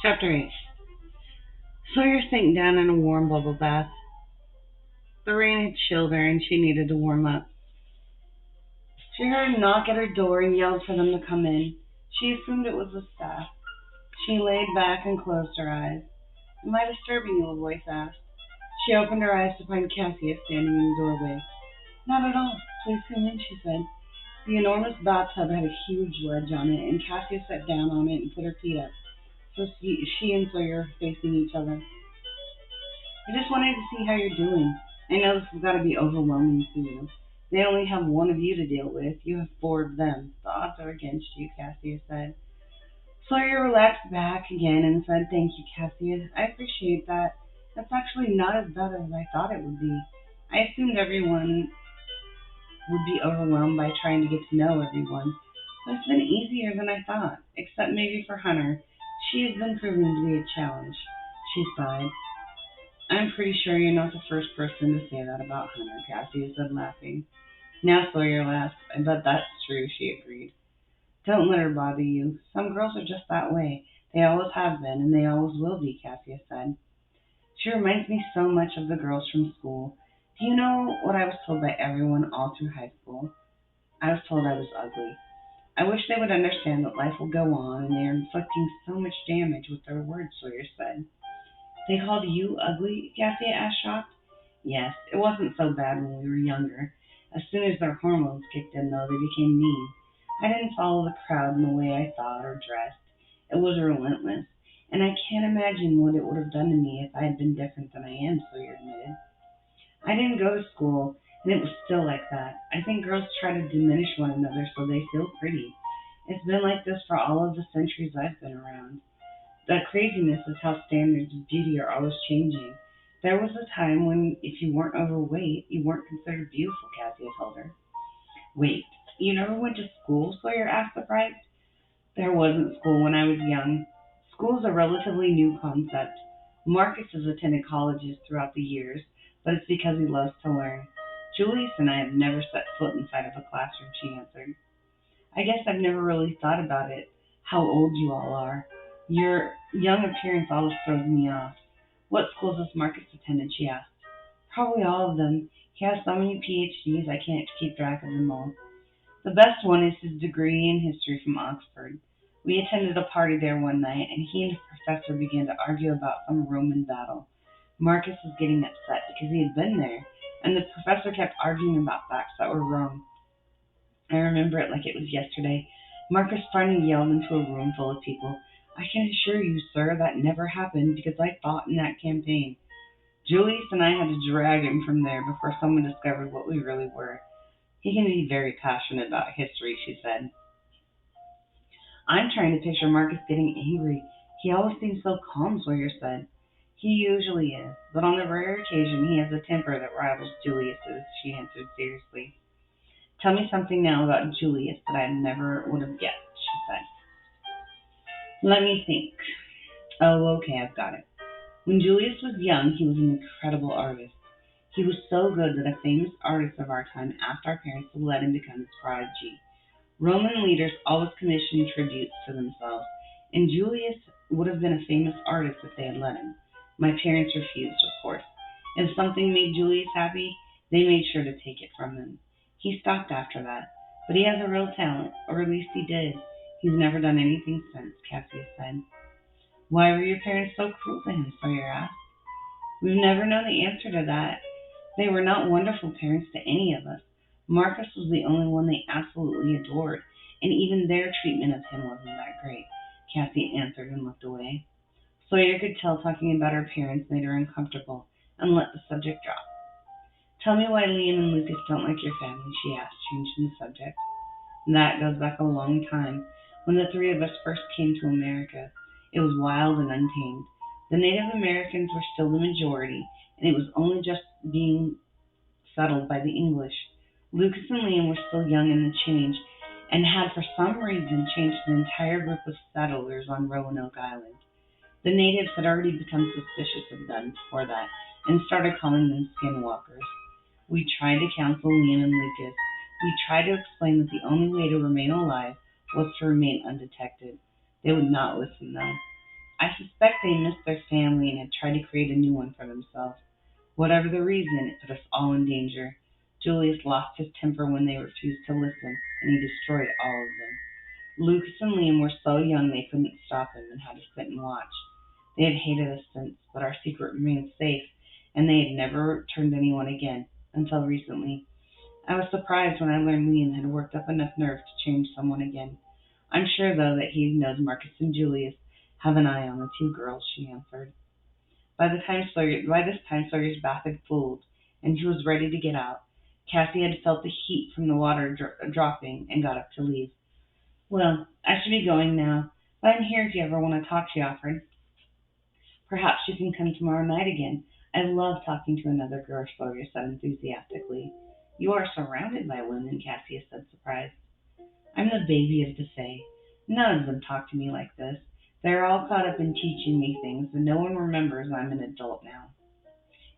Chapter 8. Sawyer sank down in a warm bubble bath. The rain had chilled her and she needed to warm up. She heard a knock at her door and yelled for them to come in. She assumed it was the staff. She laid back and closed her eyes. "Am I disturbing you?" a voice asked. She opened her eyes to find Cassia standing in the doorway. "Not at all. Please come in," she said. The enormous bathtub had a huge ledge on it, and Cassia sat down on it and put her feet up, so she and Sawyer were facing each other. "I just wanted to see how you're doing. I know this has got to be overwhelming for you. They only have one of you to deal with. You have four of them. The odds are against you," Cassia said. Sawyer relaxed back again and said, "Thank you, Cassia. I appreciate that. That's actually not as bad as I thought it would be. I assumed everyone would be overwhelmed by trying to get to know everyone. But it's been easier than I thought, except maybe for Hunter. She has been proving to be a challenge." She sighed. "I'm pretty sure you're not the first person to say that about Hunter," Cassia said, laughing. Now Sawyer laughed. "I bet that's true," she agreed. "Don't let her bother you. Some girls are just that way. They always have been, and they always will be," Cassia said. "She reminds me so much of the girls from school. Do you know what I was told by everyone all through high school? I was told I was ugly. I wish they would understand that life will go on, and they are inflicting so much damage with their words," Sawyer said. "They called you ugly?" Cassia asked, shocked. "Yes, it wasn't so bad when we were younger. As soon as their hormones kicked in, though, they became mean. I didn't follow the crowd in the way I thought or dressed. It was relentless, and I can't imagine what it would have done to me if I had been different than I am," Sawyer admitted. "I didn't go to school, and it was still like that. I think girls try to diminish one another so they feel pretty. It's been like this for all of the centuries I've been around. The craziness is how standards of beauty are always changing. There was a time when if you weren't overweight, you weren't considered beautiful," Cassia told her. "Wait, you never went to school?" Sawyer asked, surprised. "There wasn't school when I was young. School's a relatively new concept. Marcus has attended colleges throughout the years, but it's because he loves to learn. Julius and I have never set foot inside of a classroom," she answered. "I guess I've never really thought about it, how old you all are. Your young appearance always throws me off. What schools has Marcus attended?" she asked. "Probably all of them. He has so many PhDs I can't keep track of them all. The best one is his degree in history from Oxford. We attended a party there one night, and he and the professor began to argue about some Roman battle. Marcus was getting upset because he had been there, and the professor kept arguing about facts that were wrong. I remember it like it was yesterday. Marcus finally yelled into a room full of people, "I can assure you, sir, that never happened because I fought in that campaign." Julius and I had to drag him from there before someone discovered what we really were. He can be very passionate about history," she said. "I'm trying to picture Marcus getting angry. He always seems so calm," Sawyer said. "He usually is, but on the rare occasion he has a temper that rivals Julius's," she answered seriously. "Tell me something now about Julius that I never would have guessed," she said. "Let me think. Oh, okay, I've got it. When Julius was young, he was an incredible artist. He was so good that a famous artist of our time asked our parents to let him become his prodigy. Roman leaders always commissioned tributes to themselves, and Julius would have been a famous artist if they had let him. My parents refused, of course. If something made Julius happy, they made sure to take it from him. He stopped after that, but he has a real talent, or at least he did. He's never done anything since," Cassia said. "Why were your parents so cruel to him?" Sawyer asked. "We've never known the answer to that. They were not wonderful parents to any of us. Marcus was the only one they absolutely adored, and even their treatment of him wasn't that great," Cassie answered and looked away. Sawyer could tell talking about her parents made her uncomfortable, and let the subject drop. "Tell me why Liam and Lucas don't like your family," she asked, changing the subject. "That goes back a long time. When the three of us first came to America, it was wild and untamed. The Native Americans were still the majority, and it was only just being settled by the English. Lucas and Liam were still young in the change, and had for some reason changed the entire group of settlers on Roanoke Island. The natives had already become suspicious of them before that, and started calling them skinwalkers. We tried to counsel Liam and Lucas. We tried to explain that the only way to remain alive was to remain undetected. They would not listen, though. I suspect they missed their family and had tried to create a new one for themselves. Whatever the reason, it put us all in danger. Julius lost his temper when they refused to listen, and he destroyed all of them. Lucas and Liam were so young they couldn't stop him and had to sit and watch. They had hated us since, but our secret remained safe, and they had never turned anyone again, until recently. I was surprised when I learned Liam had worked up enough nerve to change someone again. I'm sure, though, that he knows Marcus and Julius have an eye on the two girls, she answered. By this time Sawyer's bath had cooled, and she was ready to get out. Cassie had felt the heat from the water dropping and got up to leave. Well, I should be going now, but I'm here if you ever want to talk, she offered. Perhaps you can come tomorrow night again. I love talking to another girl, Sawyer said enthusiastically. You are surrounded by women, Cassia said, surprised. I'm the baby of the Fae. None of them talk to me like this. They're all caught up in teaching me things, and no one remembers I'm an adult now.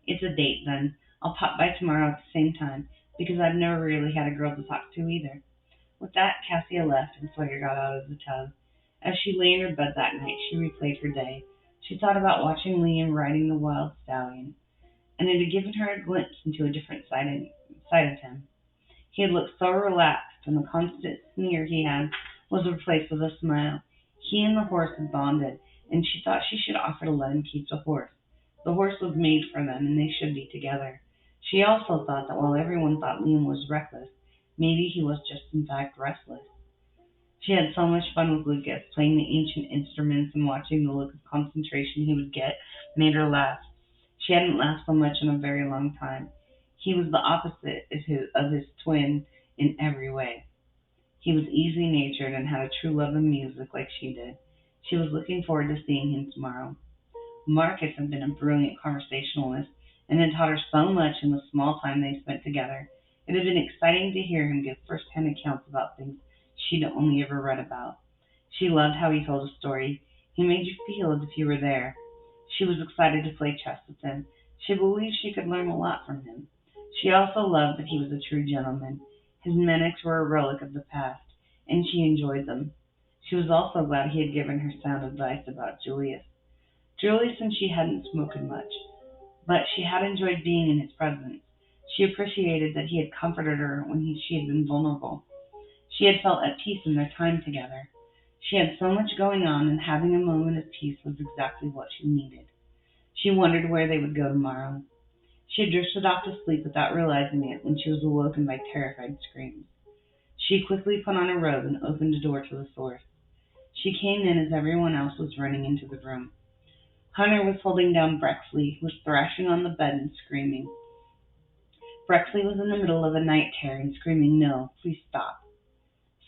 It's a date, then. I'll pop by tomorrow at the same time, because I've never really had a girl to talk to either. With that, Cassia left, and Sawyer got out of the tub. As she lay in her bed that night, she replayed her day. She thought about watching Liam riding the wild stallion, and it had given her a glimpse into a different side of him. He had looked so relaxed, and the constant sneer he had was replaced with a smile. He and the horse had bonded, and she thought she should offer to let him keep the horse. The horse was made for them, and they should be together. She also thought that while everyone thought Liam was reckless, maybe he was just in fact restless. She had so much fun with Lucas, playing the ancient instruments and watching the look of concentration he would get made her laugh. She hadn't laughed so much in a very long time. He was the opposite of his twin in every way. He was easy-natured and had a true love of music like she did. She was looking forward to seeing him tomorrow. Marcus had been a brilliant conversationalist and had taught her so much in the small time they spent together. It had been exciting to hear him give first-hand accounts about things she'd only ever read about. She loved how he told a story. He made you feel as if you were there. She was excited to play chess with him. She believed she could learn a lot from him. She also loved that he was a true gentleman. His manners were a relic of the past, and she enjoyed them. She was also glad he had given her sound advice about Julius. Julius and she hadn't spoken much, but she had enjoyed being in his presence. She appreciated that he had comforted her when she had been vulnerable. She had felt at peace in their time together. She had so much going on, and having a moment of peace was exactly what she needed. She wondered where they would go tomorrow. She had drifted off to sleep without realizing it when she was awoken by terrified screams. She quickly put on a robe and opened a door to the source. She came in as everyone else was running into the room. Hunter was holding down Brexley, who was thrashing on the bed and screaming. Brexley was in the middle of a night terror and screaming, "No, please stop."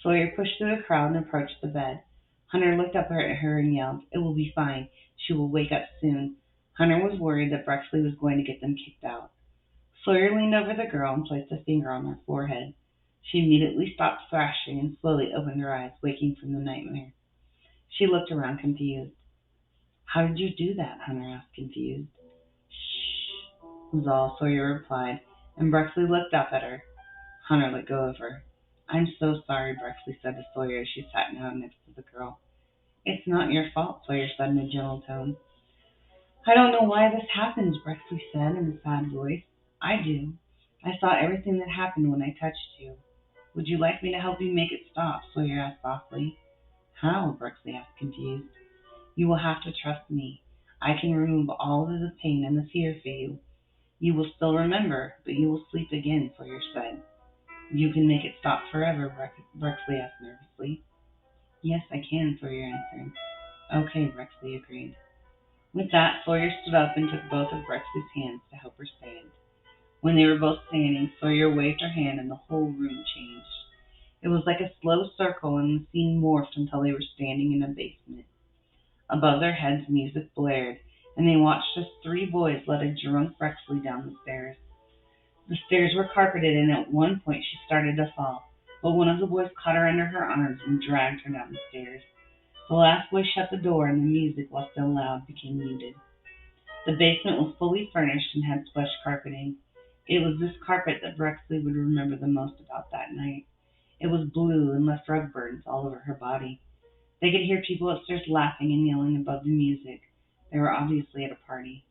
Sawyer pushed through the crowd and approached the bed. Hunter looked up at her and yelled, "It will be fine. She will wake up soon." Hunter was worried that Brexley was going to get them kicked out. Sawyer leaned over the girl and placed a finger on her forehead. She immediately stopped thrashing and slowly opened her eyes, waking from the nightmare. She looked around confused. "How did you do that?" Hunter asked, confused. "Shh," was all Sawyer replied, and Brexley looked up at her. Hunter let go of her. "I'm so sorry," Brexley said to Sawyer as she sat down next to the girl. "It's not your fault," Sawyer said in a gentle tone. "I don't know why this happens," Brexley said in a sad voice. "I do. I saw everything that happened when I touched you." "Would you like me to help you make it stop?" Sawyer asked softly. "How?" Brexley asked, confused. "You will have to trust me. I can remove all of the pain and the fear for you. You will still remember, but you will sleep again," Sawyer said. "You can make it stop forever?" Brexley asked nervously. "Yes, I can," Sawyer answered. "Okay," Brexley agreed. With that, Sawyer stood up and took both of Brexley's hands to help her stand. When they were both standing, Sawyer waved her hand and the whole room changed. It was like a slow circle, and the scene morphed until they were standing in a basement. Above their heads, music blared, and they watched as three boys led a drunk Brexley down the stairs. The stairs were carpeted, and at one point she started to fall, but one of the boys caught her under her arms and dragged her down the stairs. The last boy shut the door, and the music, while still loud, became muted. The basement was fully furnished and had plush carpeting. It was this carpet that Brexley would remember the most about that night. It was blue and left rug burns all over her body. They could hear people upstairs laughing and yelling above the music. They were obviously at a party.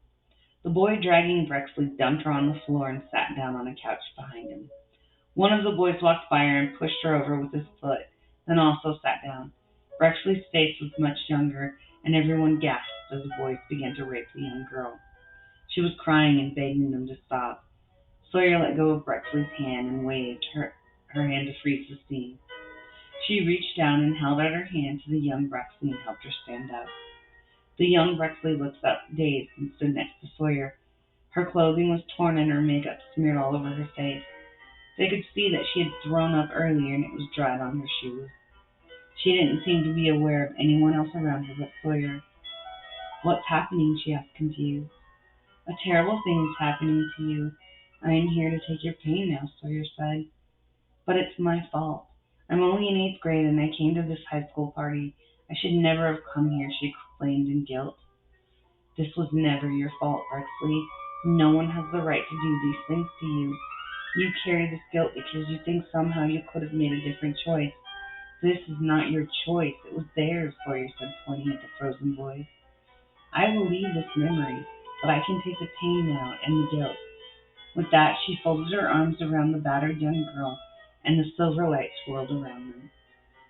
The boy dragging Brexley dumped her on the floor and sat down on a couch behind him. One of the boys walked by her and pushed her over with his foot, then also sat down. Brexley's face was much younger, and everyone gasped as the boys began to rape the young girl. She was crying and begging them to stop. Sawyer let go of Brexley's hand and waved her hand to freeze the scene. She reached down and held out her hand to the young Brexley and helped her stand up. The young Brexley looked up, dazed, and stood next to Sawyer. Her clothing was torn and her makeup smeared all over her face. They could see that she had thrown up earlier and it was dried on her shoes. She didn't seem to be aware of anyone else around her but Sawyer. "What's happening?" she asked, confused. "A terrible thing is happening to you. I am here to take your pain now," Sawyer said. "But it's my fault. I'm only in 8th grade and I came to this high school party. I should never have come here," she exclaimed in guilt. "This was never your fault, Brexley. No one has the right to do these things to you. You carry this guilt because you think somehow you could have made a different choice. This is not your choice. It was theirs," Sawyer said, pointing at the frozen boys. "I will leave this memory, but I can take the pain now and the guilt." With that, she folded her arms around the battered young girl, and the silver light swirled around them.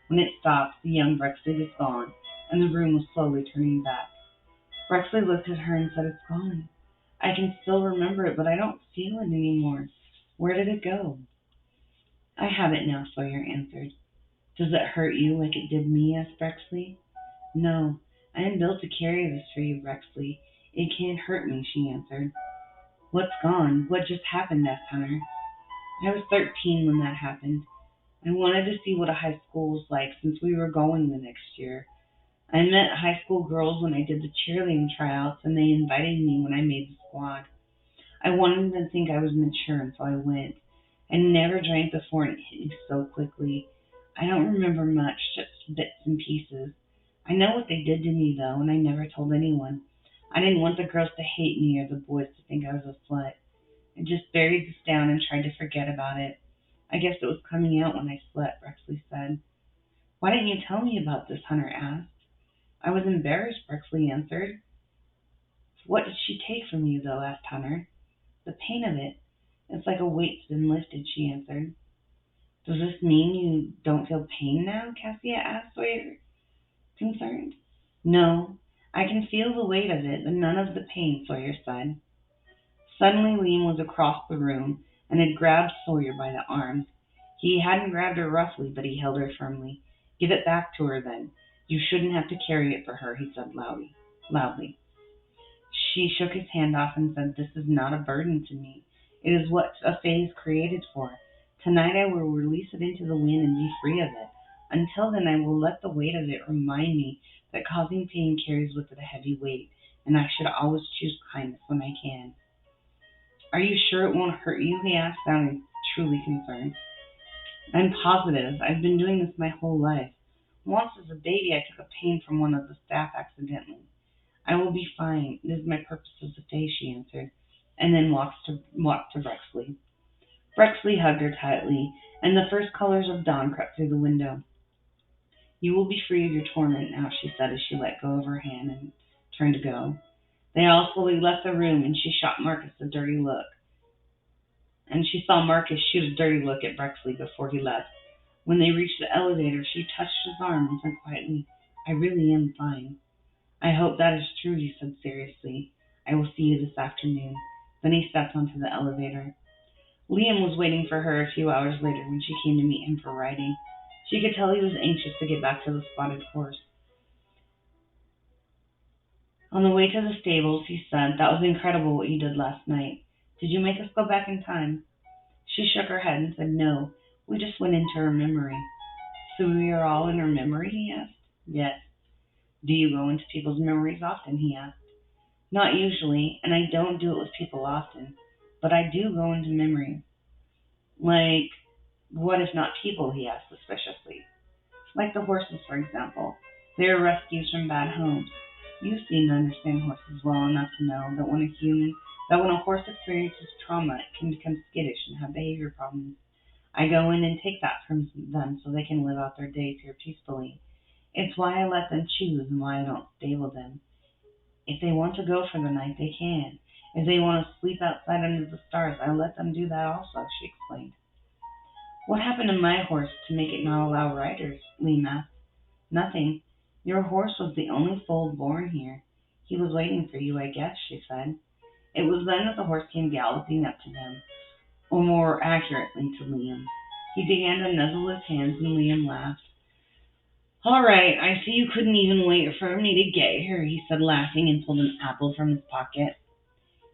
When it stopped, the young Brexley was gone, and the room was slowly turning back. Brexley looked at her and said, "It's gone. I can still remember it, but I don't feel it anymore. Where did it go?" "I have it now," Sawyer answered. "Does it hurt you like it did me?" asked Brexley. "No, I am built to carry this for you, Brexley. It can't hurt me," she answered. "What's gone? What just happened?" asked Hunter. "I was 13 when that happened. I wanted to see what a high school was like since we were going the next year. I met high school girls when I did the cheerleading tryouts, and they invited me when I made the squad. I wanted them to think I was mature, and so I went. I never drank before, and it hit me so quickly. I don't remember much, just bits and pieces. I know what they did to me, though, and I never told anyone. I didn't want the girls to hate me or the boys to think I was a slut. I just buried this down and tried to forget about it. I guess it was coming out when I slept," Brexley said. "Why didn't you tell me about this?" Hunter asked. "I was embarrassed," Brexley answered. "What did she take from you, though?" asked Hunter. "The pain of it. It's like a weight's been lifted," she answered. "Does this mean you don't feel pain now?" Cassia asked, Sawyer, concerned. "No, I can feel the weight of it, but none of the pain," Sawyer said. Suddenly Liam was across the room and had grabbed Sawyer by the arms. He hadn't grabbed her roughly, but he held her firmly. "Give it back to her, then. You shouldn't have to carry it for her," he said loudly. She shook his hand off and said, "This is not a burden to me. It is what a fae is created for. Tonight I will release it into the wind and be free of it. Until then I will let the weight of it remind me that causing pain carries with it a heavy weight, and I should always choose kindness when I can." "Are you sure it won't hurt you?" he asked, sounding truly concerned. "I'm positive. I've been doing this my whole life. Once as a baby I took a pain from one of the staff accidentally. I will be fine. It is my purpose as a fae," she answered, and then walked to Brexley. Brexley hugged her tightly, and the first colors of dawn crept through the window. "You will be free of your torment now," she said as she let go of her hand and turned to go. They all slowly left the room, and she saw Marcus shoot a dirty look at Brexley before he left. When they reached the elevator, she touched his arm and said quietly, "I really am fine." "I hope that is true," he said seriously. "I will see you this afternoon." Then he stepped onto the elevator. Liam was waiting for her a few hours later when she came to meet him for riding. She could tell he was anxious to get back to the spotted horse. On the way to the stables, he said, "That was incredible what you did last night. Did you make us go back in time?" She shook her head and said, "No, we just went into her memory." "So we are all in her memory?" he asked. "Yes." "Do you go into people's memories often?" he asked. "Not usually, and I don't do it with people often, but I do go into memories." "Like, what if not people?" he asked suspiciously. "Like the horses, for example. They are rescues from bad homes. You seem to understand horses well enough to know that when a horse experiences trauma, it can become skittish and have behavior problems. I go in and take that from them so they can live out their days here peacefully. It's why I let them choose and why I don't stable them. If they want to go for the night, they can. If they want to sleep outside under the stars, I let them do that also, she explained. What happened to my horse to make it not allow riders? Liam asked. Nothing. Your horse was the only foal born here. He was waiting for you, I guess, she said. It was then that the horse came galloping up to them, or more accurately to Liam. He began to nuzzle his hands and Liam laughed. All right, I see you couldn't even wait for me to get here, he said, laughing, and pulled an apple from his pocket.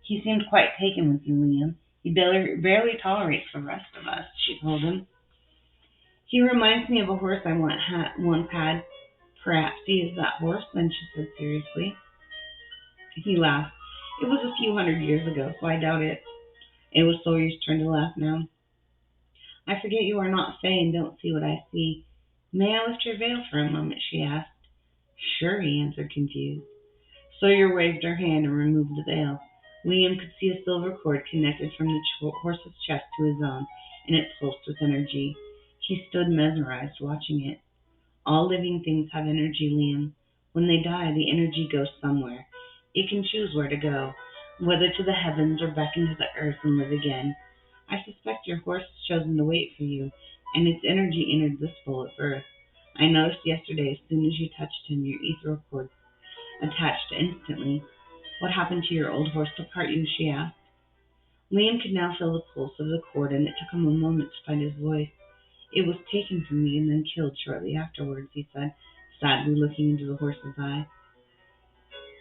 He seemed quite taken with you, Liam. He barely tolerates the rest of us, she told him. He reminds me of a horse I once had. Perhaps he is that horse, then, she said seriously. He laughed. It was a few hundred years ago, so I doubt it. It was Sawyer's turn to laugh now. I forget you are not Fey and don't see what I see. May I lift your veil for a moment, she asked. Sure, he answered, confused. Sawyer waved her hand and removed the veil. Liam could see a silver cord connected from the horse's chest to his own, and it pulsed with energy. He stood mesmerized, watching it. All living things have energy, Liam. When they die, the energy goes somewhere. It can choose where to go, whether to the heavens or back into the earth and live again. I suspect your horse has chosen to wait for you, and its energy entered this bowl at birth. I noticed yesterday as soon as you touched him, your ethereal cord attached instantly. What happened to your old horse to part you? She asked. Liam could now feel the pulse of the cord, and it took him a moment to find his voice. It was taken from me and then killed shortly afterwards, he said, sadly looking into the horse's eye.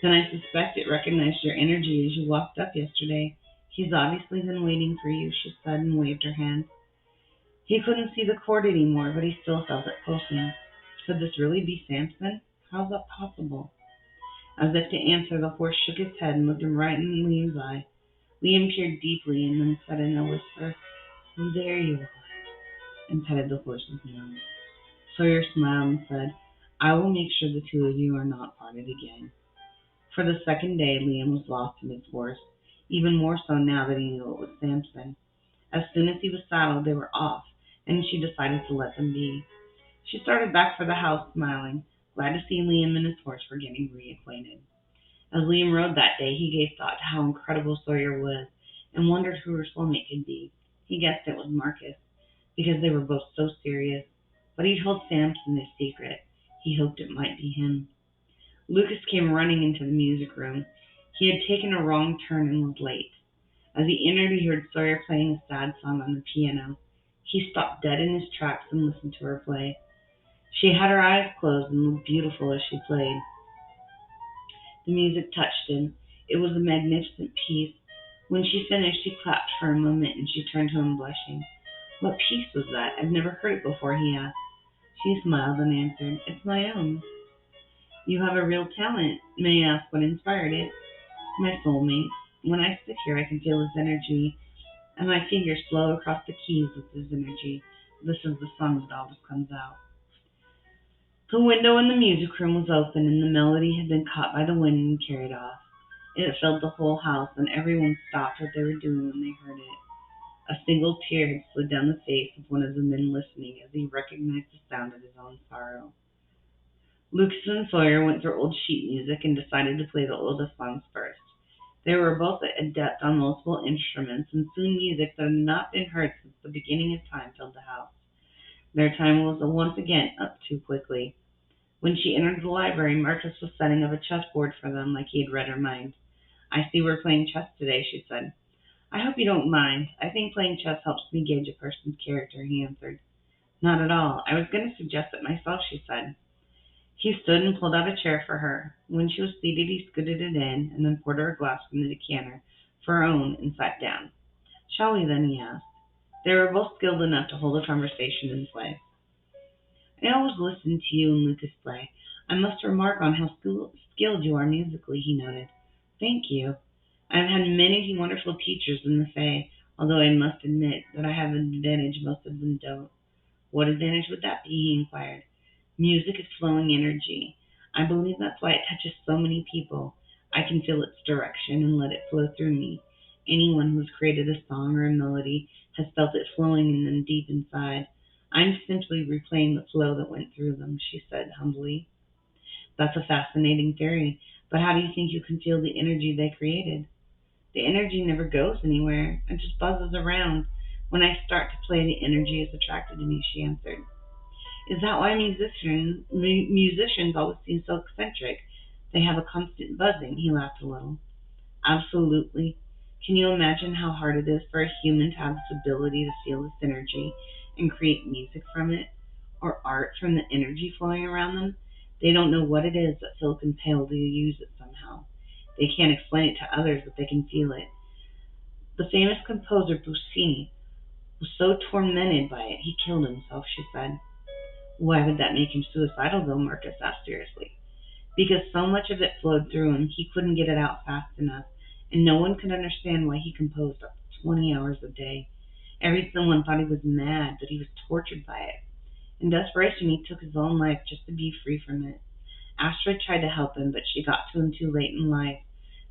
Then I suspect it recognized your energy as you walked up yesterday. He's obviously been waiting for you, she said, and waved her hand. He couldn't see the cord anymore, but he still felt it pulsing. Could this really be Samson? How's that possible? As if to answer, the horse shook his head and looked him right in Liam's eye. Liam peered deeply and then said in a whisper, There you are, and petted the horse's nose. Sawyer smiled and said, I will make sure the two of you are not parted again. For the second day, Liam was lost in his horse, even more so now that he knew it was Samson. As soon as he was saddled, they were off, and she decided to let them be. She started back for the house, smiling, glad to see Liam and his horse were getting reacquainted. As Liam rode that day, he gave thought to how incredible Sawyer was, and wondered who her soulmate could be. He guessed it was Marcus, because they were both so serious, but he told Samson his secret. He hoped it might be him. Lucas came running into the music room. He had taken a wrong turn and was late. As he entered, he heard Sawyer playing a sad song on the piano. He stopped dead in his tracks and listened to her play. She had her eyes closed and looked beautiful as she played. The music touched him. It was a magnificent piece. When she finished, he clapped for a moment and she turned to him blushing. What piece was that? I've never heard it before, he asked. She smiled and answered, It's my own. You have a real talent. May I ask what inspired it? My soulmate. When I sit here, I can feel his energy, and my fingers flow across the keys with his energy. This is the song that always comes out. The window in the music room was open, and the melody had been caught by the wind and carried off. It filled the whole house, and everyone stopped what they were doing when they heard it. A single tear had slid down the face of one of the men listening as he recognized the sound of his own sorrow. Lucas and Sawyer went through old sheet music and decided to play the oldest songs first. They were both adept on multiple instruments, and soon music that had not been heard since the beginning of time filled the house. Their time was once again up too quickly. When she entered the library, Marcus was setting up a chessboard for them like he had read her mind. I see we're playing chess today, she said. I hope you don't mind. I think playing chess helps me gauge a person's character, he answered. Not at all. I was going to suggest it myself, she said. He stood and pulled out a chair for her. When she was seated, he scooted it in and then poured her a glass from the decanter for her own and sat down. Shall we then, he asked. They were both skilled enough to hold a conversation and play. I always listen to you and Lucas play. I must remark on how skilled you are musically, he noted. Thank you. I have had many wonderful teachers in the Fae, although I must admit that I have an advantage most of them don't. What advantage would that be, he inquired. Music is flowing energy. I believe that's why it touches so many people. I can feel its direction and let it flow through me. Anyone who's created a song or a melody has felt it flowing in them deep inside. I'm simply replaying the flow that went through them, she said humbly. That's a fascinating theory, but how do you think you can feel the energy they created? The energy never goes anywhere, it just buzzes around. When I start to play, the energy is attracted to me, she answered. Is that why musicians always seem so eccentric? They have a constant buzzing. He laughed a little. Absolutely. Can you imagine how hard it is for a human to have this ability to feel this energy and create music from it, or art from the energy flowing around them? They don't know what it is that feels compelled to use it somehow. They can't explain it to others, but they can feel it. The famous composer Puccini was so tormented by it he killed himself, she said. Why would that make him suicidal, though? Marcus asked seriously. Because so much of it flowed through him, he couldn't get it out fast enough, and no one could understand why he composed up to 20 hours a day. Everyone thought he was mad, but he was tortured by it. In desperation, he took his own life just to be free from it. Astrid tried to help him, but she got to him too late in life.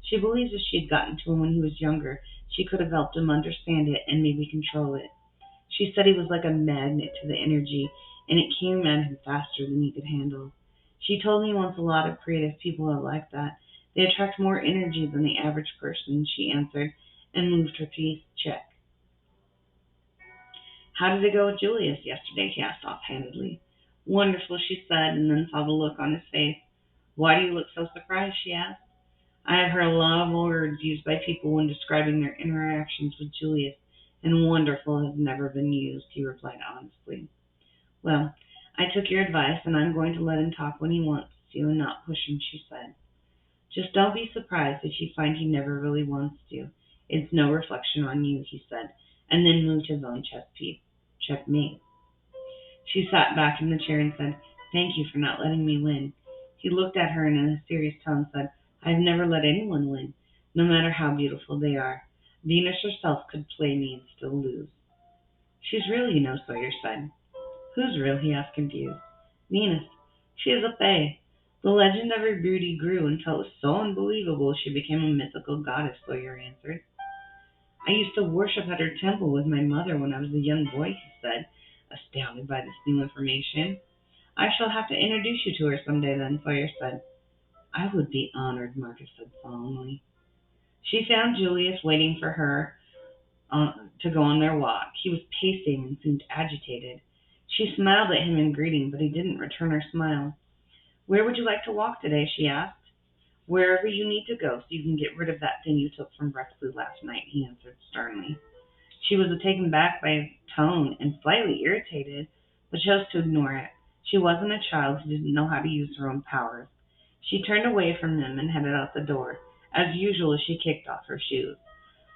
She believes if she had gotten to him when he was younger, she could have helped him understand it and maybe control it. She said he was like a magnet to the energy, and it came at him faster than he could handle. She told me once a lot of creative people are like that. They attract more energy than the average person, she answered, and moved her piece check. How did it go with Julius yesterday? He asked offhandedly. Wonderful, she said, and then saw the look on his face. Why do you look so surprised? She asked. I have heard a lot of words used by people when describing their interactions with Julius, and wonderful has never been used, he replied honestly. Well, I took your advice, and I'm going to let him talk when he wants to and not push him, she said. Just don't be surprised if you find he never really wants to. It's no reflection on you, he said, and then moved his own chess piece. Checkmate. She sat back in the chair and said, Thank you for not letting me win. He looked at her and in a serious tone said, I've never let anyone win, no matter how beautiful they are. Venus herself could play me and still lose. She's real, you know, Sawyer said. Who's real? He asked confused. Venus. She is a fae. The legend of her beauty grew until it was so unbelievable she became a mythical goddess, Sawyer answered. I used to worship at her temple with my mother when I was a young boy, he said, astounded by this new information. I shall have to introduce you to her someday then, Sawyer said. I would be honored, Marcus said solemnly. She found Julius waiting for her to go on their walk. He was pacing and seemed agitated. She smiled at him in greeting, but he didn't return her smile. Where would you like to walk today? She asked. Wherever you need to go so you can get rid of that thing you took from Rexley last night, he answered sternly. She was taken back by his tone and slightly irritated, but chose to ignore it. She wasn't a child who didn't know how to use her own powers. She turned away from him and headed out the door. As usual, she kicked off her shoes.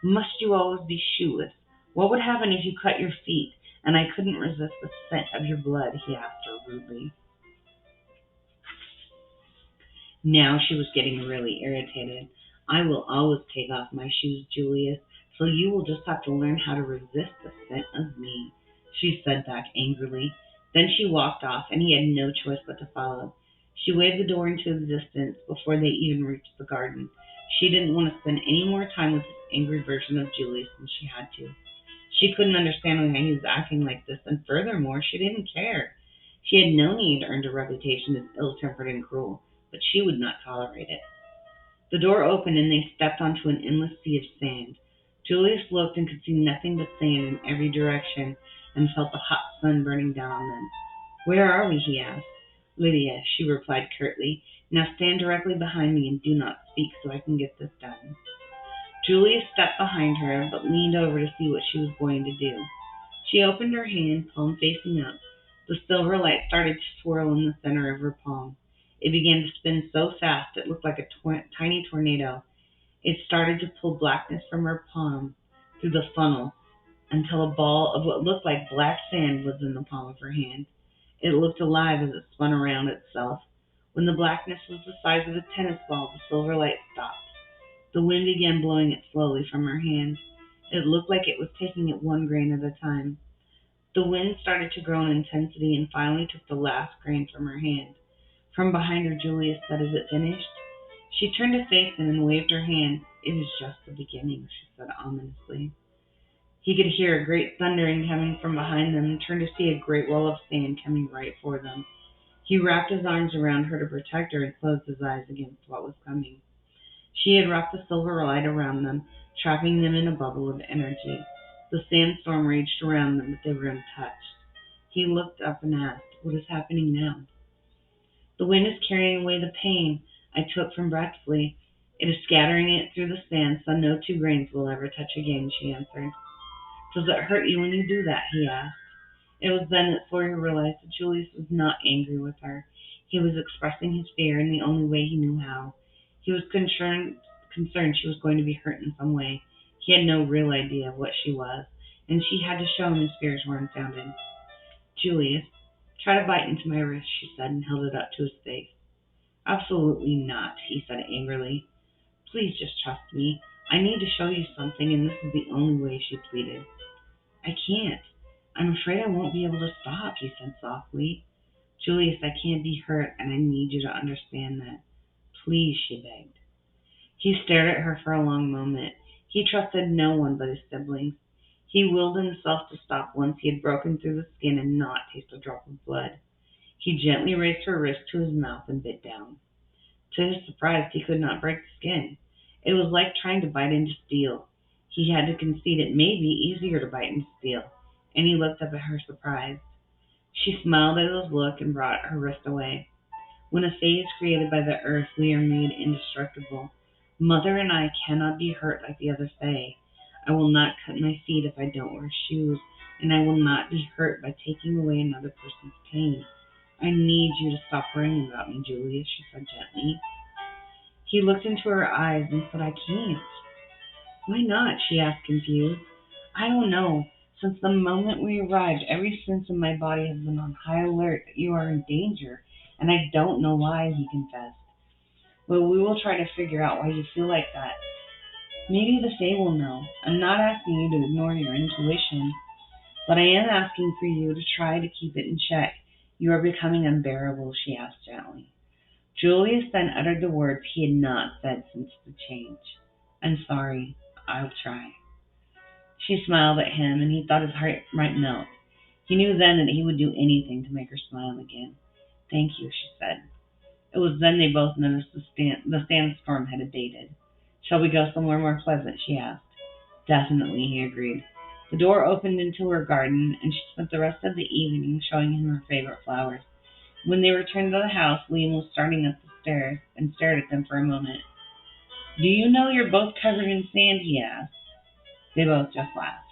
Must you always be shoeless? What would happen if you cut your feet and I couldn't resist the scent of your blood? He asked her rudely. Now she was getting really irritated. I will always take off my shoes, Julius, so you will just have to learn how to resist the scent of me, she said back angrily. Then she walked off, and he had no choice but to follow. She waved the door into existence before they even reached the garden. She didn't want to spend any more time with this angry version of Julius than she had to. She couldn't understand why he was acting like this, and furthermore, she didn't care. She had known he had earned a reputation as ill-tempered and cruel, but she would not tolerate it. The door opened and they stepped onto an endless sea of sand. Julius looked and could see nothing but sand in every direction and felt the hot sun burning down on them. Where are we? He asked. Lydia, she replied curtly. Now stand directly behind me and do not speak so I can get this done. Julius stepped behind her but leaned over to see what she was going to do. She opened her hand, palm facing up. The silver light started to swirl in the center of her palm. It began to spin so fast it looked like a tiny tornado. It started to pull blackness from her palm through the funnel until a ball of what looked like black sand was in the palm of her hand. It looked alive as it spun around itself. When the blackness was the size of a tennis ball, the silver light stopped. The wind began blowing it slowly from her hand. It looked like it was taking it one grain at a time. The wind started to grow in intensity and finally took the last grain from her hand. From behind her, Julius said, Is it finished? She turned to face him and waved her hand. It is just the beginning, she said ominously. He could hear a great thundering coming from behind them and turned to see a great wall of sand coming right for them. He wrapped his arms around her to protect her and closed his eyes against what was coming. She had wrapped the silver light around them, trapping them in a bubble of energy. The sandstorm raged around them, but they were untouched. He looked up and asked, "What is happening now?" "The wind is carrying away the pain I took from Brexley. It is scattering it through the sand so no two grains will ever touch again," she answered. "Does it hurt you when you do that?" he asked. It was then that Sawyer realized that Julius was not angry with her. He was expressing his fear in the only way he knew how. He was concerned she was going to be hurt in some way. He had no real idea of what she was, and she had to show him his fears were unfounded. "Julius, try to bite into my wrist," she said, and held it up to his face. "Absolutely not," he said angrily. "Please just trust me. I need to show you something, and this is the only way," she pleaded. "I can't. I'm afraid I won't be able to stop," he said softly. "Julius, I can't be hurt, and I need you to understand that. Please," she begged. He stared at her for a long moment. He trusted no one but his siblings. He willed himself to stop once he had broken through the skin and not taste a drop of blood. He gently raised her wrist to his mouth and bit down. To his surprise, he could not break the skin. It was like trying to bite into steel. He had to concede it may be easier to bite into steel, and he looked up at her surprised. She smiled at his look and brought her wrist away. "When a fae is created by the earth, we are made indestructible. Mother and I cannot be hurt like the other fae. I will not cut my feet if I don't wear shoes, and I will not be hurt by taking away another person's pain. I need you to stop worrying about me, Julius," she said gently. He looked into her eyes and said, "I can't." "Why not?" she asked, confused. "I don't know. Since the moment we arrived, every sense in my body has been on high alert that you are in danger, and I don't know why," he confessed. "Well, we will try to figure out why you feel like that. Maybe the Fae will know. I'm not asking you to ignore your intuition, but I am asking for you to try to keep it in check. You are becoming unbearable," she asked gently. Julius then uttered the words he had not said since the change. "I'm sorry. I'll try." She smiled at him, and he thought his heart might melt. He knew then that he would do anything to make her smile again. "Thank you," she said. It was then they both noticed the sandstorm had abated. "Shall we go somewhere more pleasant?" she asked. "Definitely," he agreed. The door opened into her garden, and she spent the rest of the evening showing him her favorite flowers. When they returned to the house, Liam was starting up the stairs and stared at them for a moment. "Do you know you're both covered in sand?" he asked. They both just laughed.